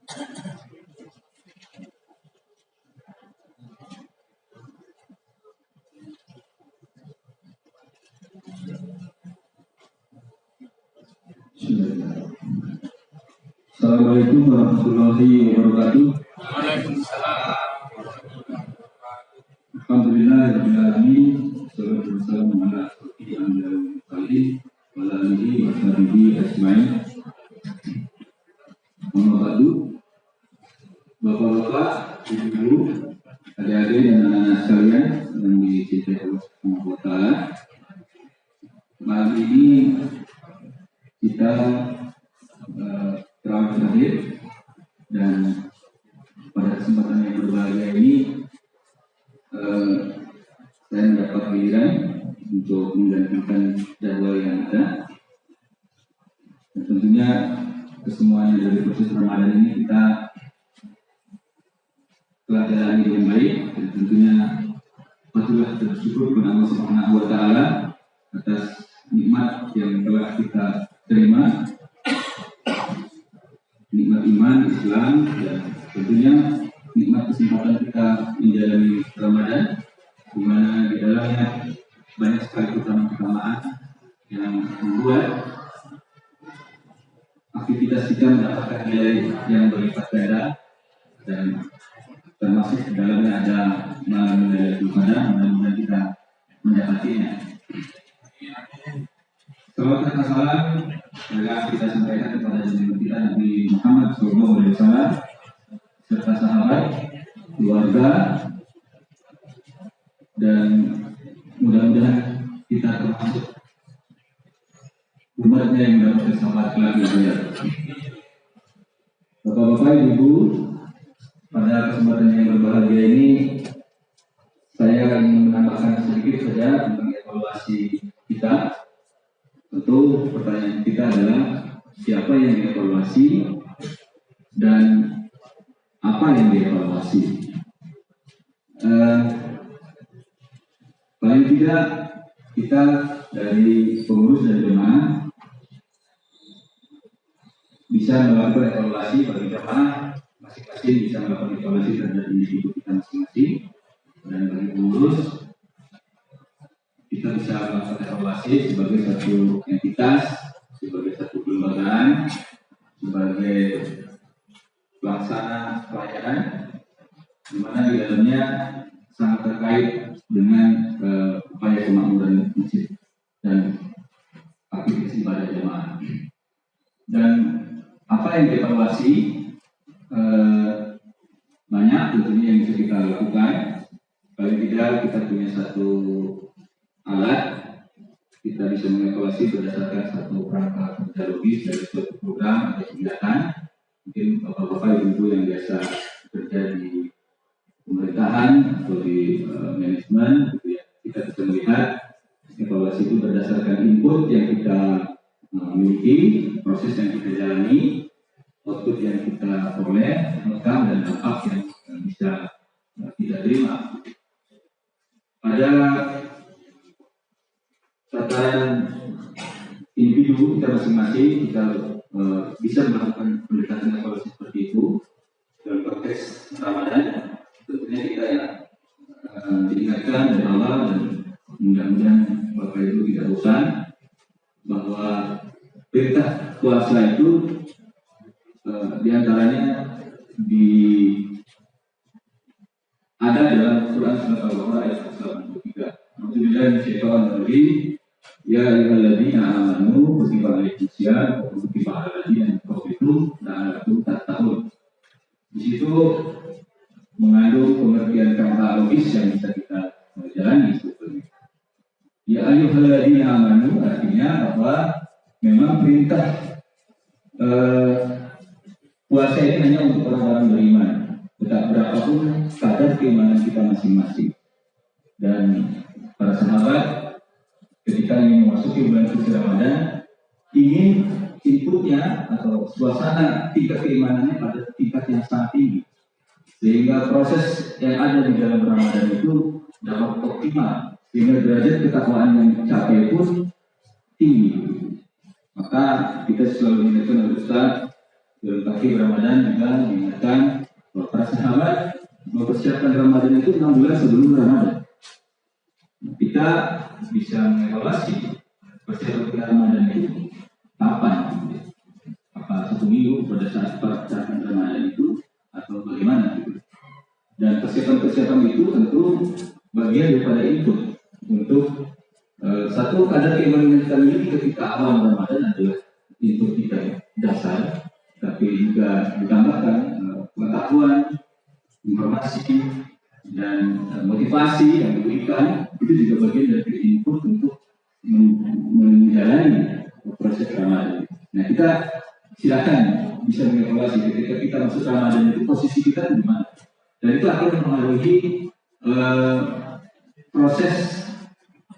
Assalamualaikum warahmatullahi wabarakatuh. Waalaikumsalam. Alhamdulillah rabbil alamin. Wassalatu wassalamu ala asyrofil anbiya'i wal mursalin wa ala alihi wa sahbihi ajmain. Amma ba'du. Bapak-bapak, ibu-ibu, adik-adik dan anak-anak sekalian yang dicintai Allah Subhanahu wa taala. Malam ini kita terawih terakhir, dan pada kesempatan yang berbahagia ini saya mendapat giliran untuk menggantikan jadwal yang ada. Dan tentunya kesemuanya dari proses Ramadan ini kita telah jalani dengan baik, dan tentunya patutlah bersyukur kepada Allah Subhanahu wa taala atas nikmat yang telah kita terima, nikmat iman, Islam, dan tentunya nikmat kesempatan kita menjalani Ramadan, di mana di dalamnya banyak sekali keutamaan yang membuat aktivitas kita mendapatkan nilai yang berlipat ganda, dan termasuk di dalamnya ada malam Lailatul Qadar. Mudah-mudahan kita mendapatinya. Salawat dan salam telah kita sampaikan kepada junjungan kita Nabi Muhammad SAW serta sahabat, keluarga, dan mudah-mudahan kita termasuk umatnya yang mendapatkan selamat kelak di akhirat. Bapak-bapak, ibu, pada kesempatan yang berbahagia ini saya ingin menambahkan sedikit saja tentang evaluasi kita. Tentu pertanyaan kita adalah siapa yang dievaluasi dan apa yang dievaluasi. Paling tidak kita dari pengurus dan jemaah bisa melakukan evaluasi bagi jemaah masing-masing, bisa melakukan evaluasi terhadap individu kita masing-masing, dan bagi pengurus kita bisa melakukan evaluasi sebagai satu entitas, sebagai satu kelembagaan, sebagai pelaksana pelayanan, di mana di dalamnya sangat terkait dengan upaya kemakmuran masjid dan aktivitas ibadah jemaah. Dan apa yang dievaluasi banyak tentunya yang bisa kita lakukan. Paling tidak kita punya satu alat, kita bisa mengevaluasi berdasarkan satu kerangka kerja logis dari suatu program atau kegiatan. Mungkin bapak-bapak, ibu-ibu yang biasa bekerja di pemerintahan atau di manajemen, gitu ya, kita bisa melihat evaluasi itu berdasarkan input yang kita miliki, proses yang kita jalani, output yang kita peroleh, rekam dan dampak yang bisa kita terima. Pada tataran individu kita masing-masing, kita bisa melakukan pendekatan evaluasi seperti itu dalam konteks Ramadan. Tentunya kita diingatkan dari Allah, dan mudah-mudahan Bapak Ibu tidak bosan bahwa perintah puasa itu diantaranya ada dalam Quran surat Al-Baqarah ayat 83. Alhamdulillah minasyaitonir ya ayyuhalladzina amanu kutiba alaikumusiyam wa kutiba alal ladzina min qablikum la'allakum tattaqun. Di situ mengandung pengertian kata logis yang bisa kita jalani sebetulnya. Ya ayyuhalladzina amanu artinya bahwa memang perintah puasa ini hanya untuk orang-orang beriman, tidak berapapun kadar keimanan kita masing-masing. Dan para sahabat ketika ingin memasuki bulan suci Ramadan, ingin inputnya atau suasana tingkat keimanannya pada tingkat yang sangat tinggi, sehingga proses yang ada di dalam Ramadan itu dapat optimal, sehingga derajat ketakwaan yang dicapai pun tinggi. Maka kita selalu mengingatkan oleh Ustaz dalam akhir Ramadan juga diingatkan bahwa para sahabat mempersiapkan Ramadan itu 6 bulan sebelum Ramadan. Kita bisa mengevaluasi persiapan Ramadan itu kapan? Apa 1 minggu pada saat persiapan Ramadan itu atau bagaimana? Dan persiapan-persiapan itu tentu bagian daripada input untuk satu kadar keimanan kita miliki ketika awal Ramadan adalah input kita dasar, tapi juga ditambahkan pengetahuan, informasi, dan motivasi yang diberikan itu juga bagian dari input untuk menjalani proses Ramadan. Nah, kita silakan bisa mengevaluasi ketika kita masuk Ramadan itu posisi kita di mana, dan itu akan mempengaruhi proses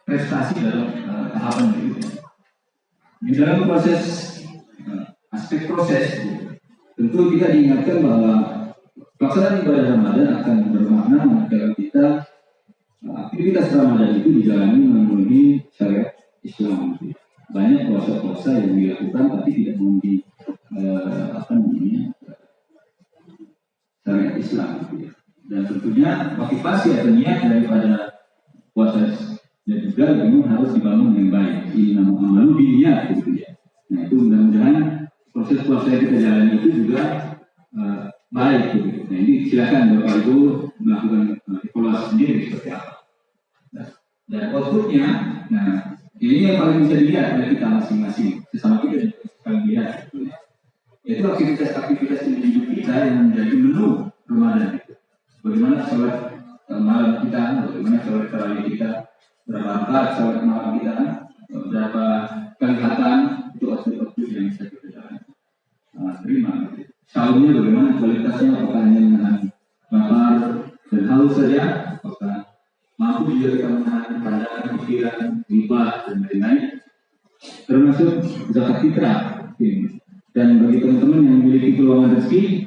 prestasi dalam tahapan berikutnya. Di dalam proses aspek proses tentu kita diingatkan bahwa pelaksanaan ibadah Ramadan akan bermakna manakala kita aktivitas Ramadan itu dijalani memenuhi syariat Islam. Banyak puasa-puasa yang dilakukan tapi tidak memenuhi syariat Islam. Dan tentunya motivasi atau niat daripada puasa dan juga memang harus dibangun yang baik. Ini namanya amalu niat gitu ya. Nah itu mudah-mudahan proses puasa yang kita jalani itu juga baik gitu. Nah ini silakan Bapak Ibu melakukan evaluasi sendiri seperti apa. Dan outputnya, nah ini yang paling bisa dilihat oleh kita masing-masing sesama kita paling lihat gitu ya. Yaitu aktivitas di hidup kita yang menjadi menu Ramadan itu. Bagaimana sholat malam kita, bagaimana sholat tarawih kita, berapa rakaat sholat malam kita, berapa kali khatam, itu output yang bisa kita terima. Sahurnya bagaimana kualitasnya, apakah hanya menahan lapar dan haus saja, apakah mampu juga kita menahan pandangan, pikiran, riba dan lain-lain, termasuk zakat fitrah. Dan bagi teman-teman yang memiliki peluang rezeki,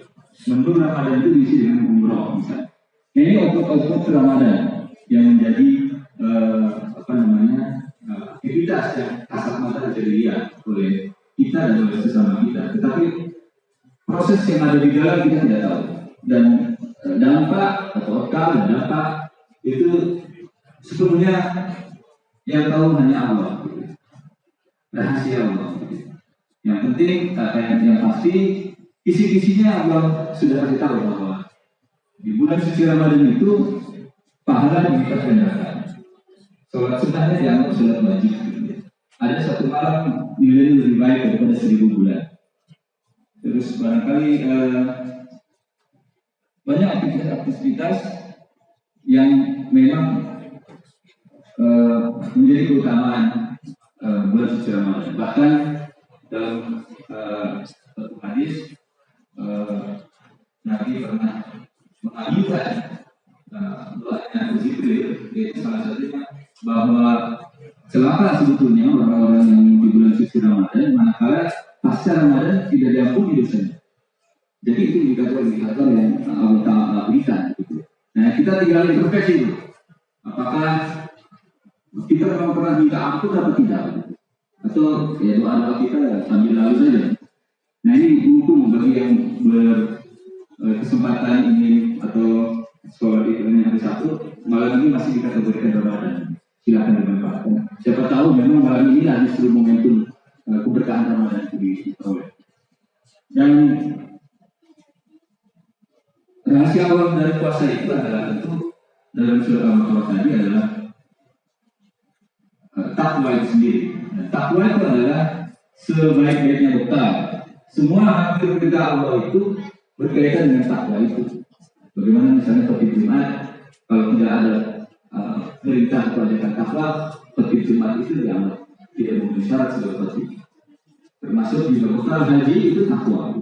menu Ramadan itu diisi dengan umroh misalnya. Nah, ini output Ramadan yang menjadi aktivitas yang kasat mata bisa dilihat oleh kita dan oleh sesama kita. Tetapi proses yang ada di dalam kita tidak tahu. Dan dampak atau dampak itu sepenuhnya yang tahu hanya Allah. Rahasia Allah. Yang penting, yang pasti, kisi-kisinya Allah sudah kasih tahu bahwa di bulan suci Ramadan itu pahala dilipat gandakan. Sholat sunnahnya dianggap sholat wajib. Ada satu malam nilainya lebih baik daripada 1000 bulan. Terus barangkali banyak aktivitas yang memang menjadi keutamaan bulan suci Ramadan. Bahkan dalam satu hadis Nabi pernah mengajukan doanya Abu Jibril, yaitu salah satunya bahwa celaka sebetulnya orang-orang yang di bulan suci Ramadan manakala pasca Ramadan tidak diampuni dosanya. Jadi itu indikator yang Allah Ta'ala berikan. Gitu. Nah kita tinggal introspeksi itu. Apakah kita memang pernah minta ampun atau tidak? Atau ya doa kita sambil lalu saja. Nah ini mumpung bagi yang berkesempatan ingin atau sekolah itu hari Sabtu, malam ini masih dikategorikan Ramadan. Silakan dimanfaatkan. Siapa tahu memang malam ini ada justru momentum keberkahan Ramadan itu diperoleh. Dan rahasia awal dari puasa itu adalah tentu dalam surat Al-Baqarah tadi adalah takwa itu sendiri. Takwa itu adalah sebaik-baiknya bekal. Semua hampir kita Allah itu berkaitan dengan takwa itu. Bagaimana misalnya khotib Jumat, kalau tidak ada perintah atau ajakan takwa, khotib Jumat itu dianggap tidak memenuhi syarat sebagai khotib. Termasuk juga bekal haji itu takwa.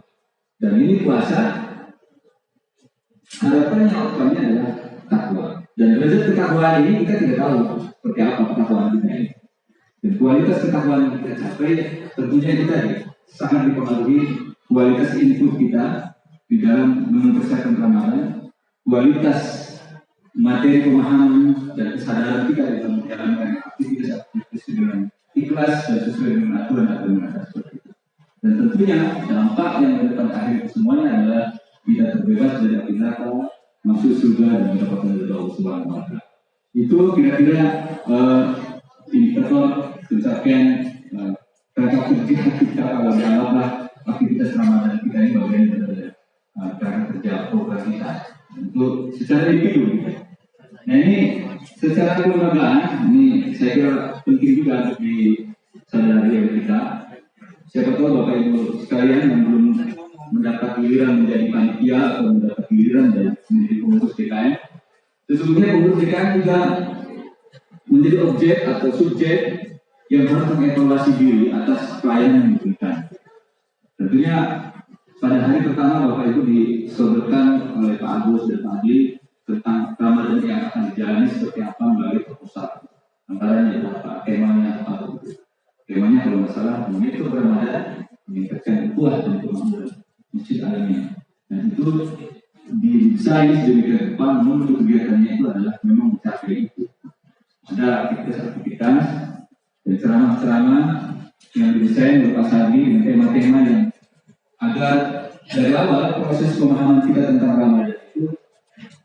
Dan ini puasa, harapannya outcome-nya adalah takwa. Dan derajat ketakwaan ini kita tidak tahu seperti apa ketakwaan kita ini. Dan kualitas ketakwaan yang kita capai tentunya kita sangat dipengaruhi kualitas input kita di dalam mempersiapkan Ramadan, kualitas materi pemahaman dan kesadaran kita dalam menjalankan aktivitas dengan ikhlas dan sesuai dengan aturan seperti itu. Dan tentunya dampak yang ke depan akhir semuanya adalah kita terbebas dari api neraka, masuk surga dan mendapatkan ridha Allah Subhanahu wa Ta'ala. Itu kira-kira indikator pencapaian kerja kerja kita kalau dianggaplah aktivitas Ramadan kita ini bagian dari kerja kerja program kita. Untuk secara individu. Nah ini secara kelembagaan ini saya kira penting juga untuk disadari oleh kita. Siapa tahu Bapak Ibu sekalian yang belum mendapat giliran menjadi panitia atau mendapat giliran dan menjadi pengurus DKM. Sesungguhnya pengurus DKM juga menjadi objek atau subjek yang harus mengevaluasi diri atas pelayanan yang diberikan. Tentunya pada hari pertama Bapak Ibu disodorkan oleh Pak Agus dan Pak Adi tentang Ramadan yang akan dijalani seperti apa melalui proposal. Antaranya apa temanya apa itu. Temanya kalau nggak salah itu Ramadan meningkatkan ukhuwah dan kemakmuran masjid alamiah. Dan itu didesain sedemikian rupa menuju kegiatannya itu adalah memang mencapai itu. Ada aktivitas-aktivitas dan ceramah-ceramah yang didesain berupa sabi dengan tema-tema yang agar dari awal proses pemahaman kita tentang Ramadan itu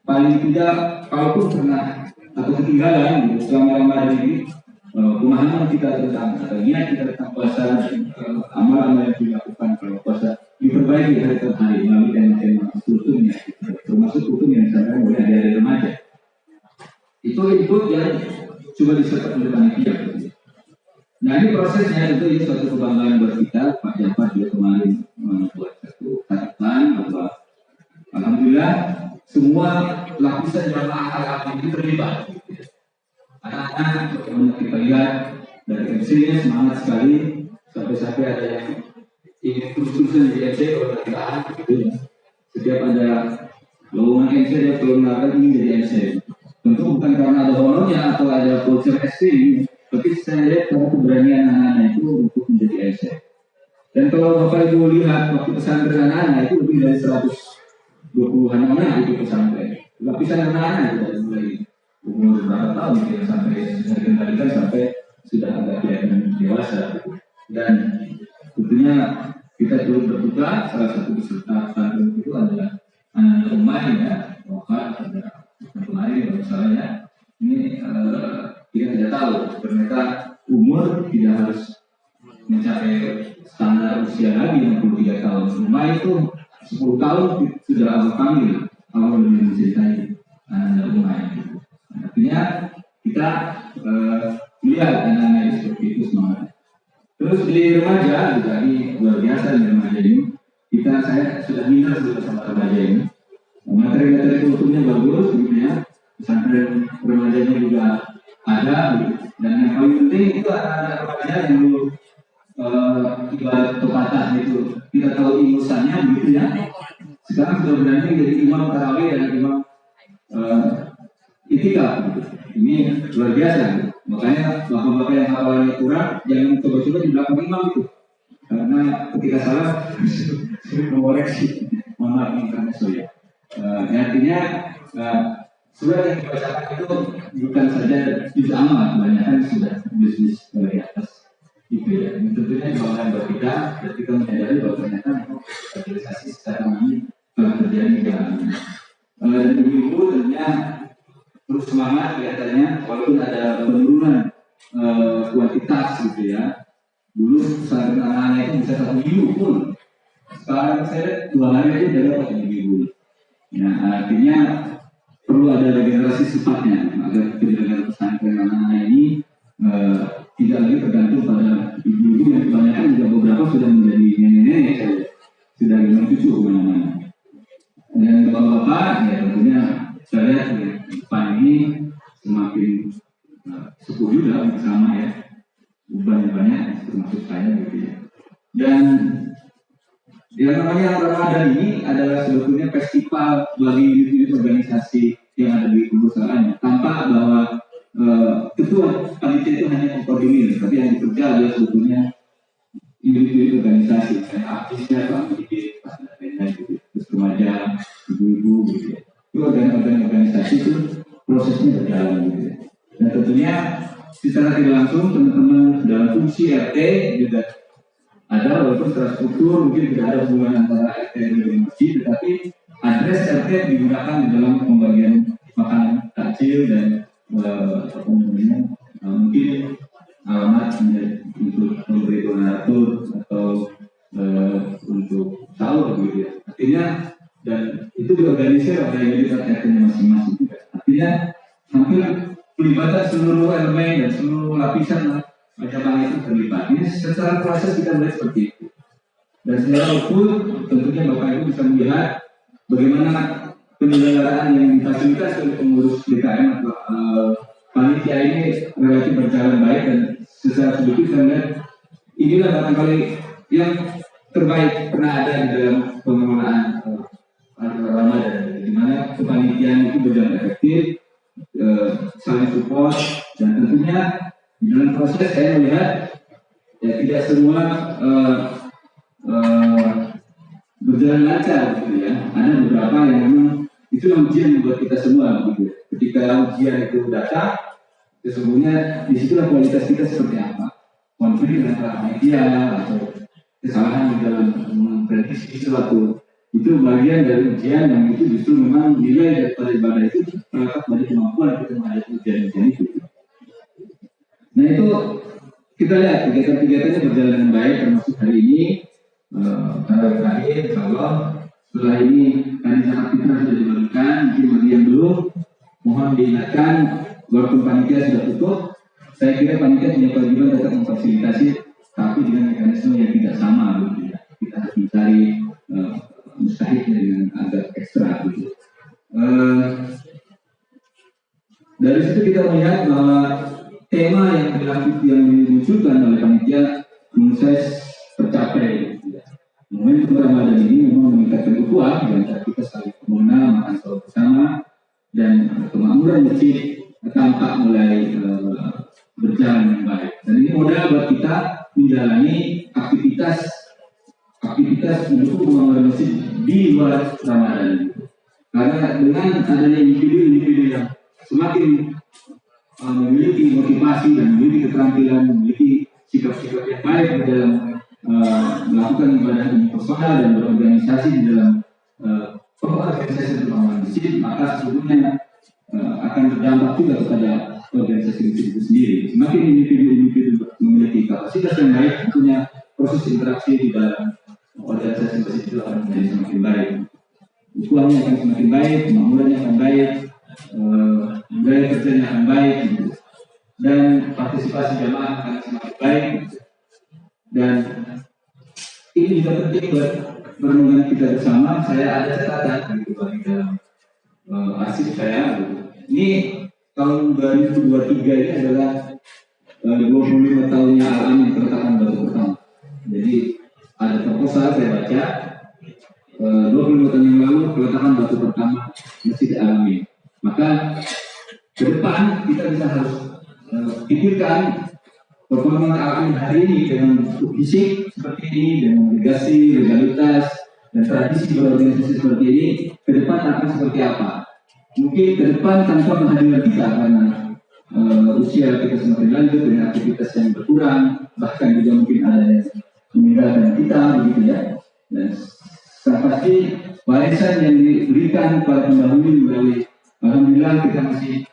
paling tidak kalaupun pernah atau ketinggalan gitu, selama Ramadan ini pemahaman kita tentang atau niat kita tentang puasa dan amal-amal yang dilakukan kalau puasa diperbaiki hari per hari melalui tema-tema hukumnya, termasuk hukum yang disampaikan oleh adik-adik remaja. Itu input yang coba disertai oleh panitia. Nah ini prosesnya itu ini suatu kebanggaan buat kita. Pak Jafar juga kemarin membuat satu catatan bahwa alhamdulillah semua lapisan jamaah al-amin itu terlibat. Anak-anak bagaimana kita lihat dari MC-nya semangat sekali sampai-sampai ada yang ingin terus-terusan jadi MC kalau bertahan gitu ya. Setiap ada lowongan MC dia keluar ingin jadi MC. Tentu bukan karena ada honornya atau ada culture SP, tapi saya lihat karena keberanian anak-anak itu untuk menjadi MC. Dan kalau Bapak Ibu lihat waktu pesantren anak-anak itu lebih dari 120-an anak itu pesantren. Lapisan anak-anak itu dari mulai umur berapa tahun ya, sampai dikendalikan sampai sudah agak kelihatan dewasa. Dan tentunya kita turut berduka salah satu peserta pesantren itu adalah anak Umay ya, wafat pada kemarin kalau salah ya. Ini kita tidak tahu ternyata umur tidak harus mencapai standar usia lagi 63 tahun. Umay itu 10 tahun sudah Allah panggil Allah dengan mencintai anak Umay. Artinya kita melihat anak-anak yang seperti itu semangat. Terus di remaja juga ini luar biasa di remaja ini. Saya sudah minat sama remaja ini. Materi-materi kulturnya bagus, gitu ya. Pesantren remajanya juga ada, gitu. Dan yang paling penting itu anak-anak remaja yang dulu ibarat pepatah itu kita tahu imusannya, gitu ya. Sekarang sudah berani jadi imam tarawih dan imam itikaf, gitu. Ini luar biasa. Gitu. Makanya bapak-bapak yang hafalannya kurang, jangan coba-coba di belakang imam itu. Karena ketika salah, sulit mengoreksi. Mohon maaf ini karena saya. Artinya surat yang dibacakan itu bukan saja juz amal, kebanyakan sudah bisnis dari atas. Itu ya. Ini tentunya kebanggaan buat kita, dan kita menyadari bahwa ternyata sosialisasi secara ini telah terjadi di dalam ini. Dan ibu-ibu tentunya terus semangat kelihatannya walaupun ada penurunan kuantitas gitu ya. Dulu pesantren anak-anak itu bisa 1 minggu pun. Sekarang saya 2 hari aja udah dapat 1 minggu. Nah artinya perlu ada regenerasi sifatnya agar penyelenggaraan pesantren anak-anak ini tidak lagi tergantung pada ibu-ibu yang kebanyakan juga beberapa sudah menjadi nenek-nenek saja, sudah dengan cucu kemana-mana. Dan bapak-bapak ya tentunya saya lihat depan ini semakin sepuh juga bersama ya, bebannya banyak termasuk saya gitu ya. Dan yang namanya Ramadan ini adalah sebetulnya festival bagi unit organisasi yang ada di perusahaan, tanpa bahwa ketua panitia itu hanya mengkoordinir, tapi yang bekerja adalah sebetulnya unit organisasi, kayak artisnya, pak pendidik, pak lain-lain gitu, terus remaja, ibu-ibu gitu ya. Itu organisasi itu prosesnya berjalan gitu ya. Dan tentunya secara tidak langsung teman-teman dalam fungsi RT juga ada walaupun secara struktur mungkin tidak ada hubungan antara RT dengan masjid, tetapi address RT digunakan di dalam pembagian makanan takjil dan mungkin alamat untuk memberi donatur atau untuk sahur gitu ya. Artinya dan itu diorganisir oleh unit RT-nya masing-masing juga. Artinya hampir pelibatan seluruh elemen dan seluruh lapisan jamaah itu terlibat. Ini secara proses kita melihat seperti itu. Dan secara ukur tentunya Bapak Ibu bisa melihat bagaimana penyelenggaraan yang difasilitasi oleh pengurus DKM atau panitia ini relatif berjalan baik, dan secara subjektif saya melihat inilah barangkali yang terbaik pernah ada di dalam pengelolaan Ramadan, di mana kepanitiaan itu berjalan efektif, saling support, dan tentunya di dalam proses saya melihat ya tidak semua berjalan lancar gitu ya. Ada beberapa yang memang itu ujian buat kita semua gitu. Ketika ujian itu datang, sesungguhnya disitulah kualitas kita seperti apa. Konflik antara media atau kesalahan di dalam memprediksi sesuatu, itu bagian dari ujian yang itu justru memang nilai daripada ibadah itu terletak pada kemampuan kita menghadapi ujian-ujian itu. Nah itu kita lihat kegiatan-kegiatannya berjalan dengan baik, termasuk hari ini tanggal terakhir, insya setelah ini hari zakat fitrah sudah dibagikan. Mungkin bagi yang belum, mohon diingatkan walaupun panitia sudah tutup, saya kira panitia punya kewajiban tetap memfasilitasi, tapi dengan mekanisme yang tidak sama gitu ya. Kita harus mencari mustahiknya dengan agak ekstra gitu. Dari situ kita melihat bahwa tema yang dimunculkan oleh panitia menurut saya tercapai. Momentum Ramadan ini memang meningkatkan ukhuwah di antara kita, saling mengenal, makan sahur bersama, dan kemakmuran masjid tampak mulai berjalan dengan baik. Dan ini modal buat kita menjalani aktivitas mendukung kemakmuran masjid di luar Ramadan. Karena dengan adanya individu-individu yang semakin memiliki motivasi dan memiliki keterampilan, memiliki sikap-sikap yang baik di dalam melakukan ibadah ini personal dan berorganisasi di dalam organisasi kemakmuran masjid, maka sesungguhnya akan berdampak juga kepada organisasi masjid itu sendiri. Semakin individu-individu memiliki kapasitas yang baik, tentunya proses interaksi di dalam organisasi masjid itu akan menjadi semakin baik. Ukurannya akan semakin baik, kemakmurannya akan baik, gaya kerjanya akan baik, dan partisipasi jamaah akan semakin baik. Dan ini juga penting buat perenungan kita bersama. Saya ada catatan gitu di dalam arsip saya. Ini tahun 2023 ini adalah 25 tahunnya Al-Amin, peletakan batu pertama. Jadi ada proposal saya baca 25 tahun yang lalu peletakan batu pertama Masjid Al-Amin. Maka ke depan kita bisa harus pikirkan perkembangan Al-Amin hari ini dengan fisik seperti ini, dengan legasi, legalitas, dan tradisi berorganisasi seperti ini, ke depan akan seperti apa? Mungkin ke depan tanpa kehadiran kita, karena usia kita semakin lanjut dengan aktivitas yang berkurang, bahkan juga mungkin ada yang meninggalkan kita, begitu ya. Dan pasti warisan yang diberikan para pendahulu melalui, alhamdulillah kita masih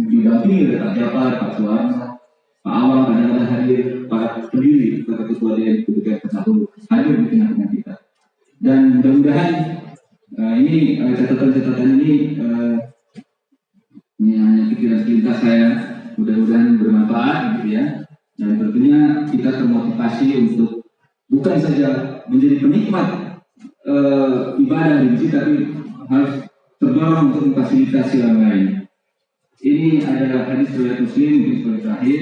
didampingi oleh Pak Japar, Pak Suwarno, Pak Awang, kadang-kadang hadir, Pak pendiri, Pak Ketua Dewan Kebijakan Pendahulu hadir di tengah-tengah kita. Dan mudah-mudahan ini catatan-catatan ini hanya pikiran pintas saya, mudah-mudahan bermanfaat gitu ya. Dan tentunya kita termotivasi untuk bukan saja menjadi penikmat ibadah di masjid, tapi harus terdorong untuk memfasilitasi orang lain. Ini adalah hadis riwayat Muslim, hadis sebagai terakhir.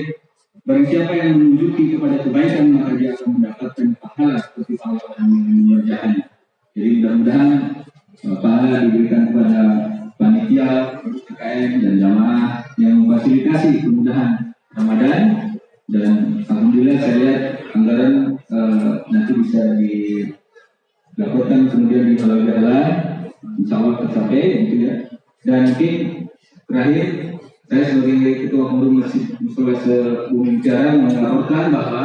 Barang siapa yang menunjuki kepada kebaikan, maka dia akan mendapatkan pahala seperti Allah yang mengerjakannya. Jadi mudah-mudahan pahala diberikan kepada panitia, DKM dan jamaah yang memfasilitasi kemudahan Ramadan. Dan alhamdulillah saya lihat anggaran nanti bisa dilaporkan kemudian di halal, insya Allah tercapai gitu ya. Dan mungkin terakhir saya sebagai ketua pengurus Masjid Musola Sebumi Bicara melaporkan bahwa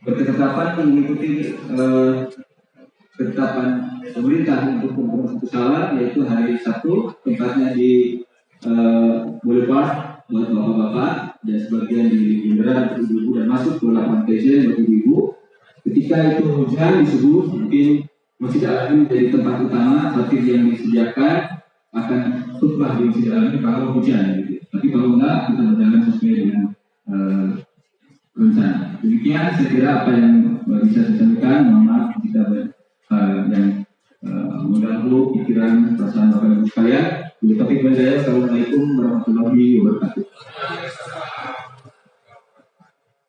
berketetapan mengikuti ketetapan pemerintah untuk pembukaan pesawat, yaitu hari Sabtu, tempatnya di Boulevard buat bapak-bapak dan sebagian di bundaran untuk ibu-ibu dan masuk ke lapangan TC buat ibu-ibu. Ketika itu hujan disebut mungkin Masjid Al-Amin menjadi tempat utama, parkir yang disediakan akan khutbah di Masjid Al-Amin kalau hujan gitu. Tapi kalau enggak, kita berjalan sesuai dengan rencana. Demikian saya kira apa yang bisa saya sampaikan. Mohon maaf jika yang mengganggu pikiran perasaan Bapak Ibu sekalian. Assalamualaikum warahmatullahi wabarakatuh.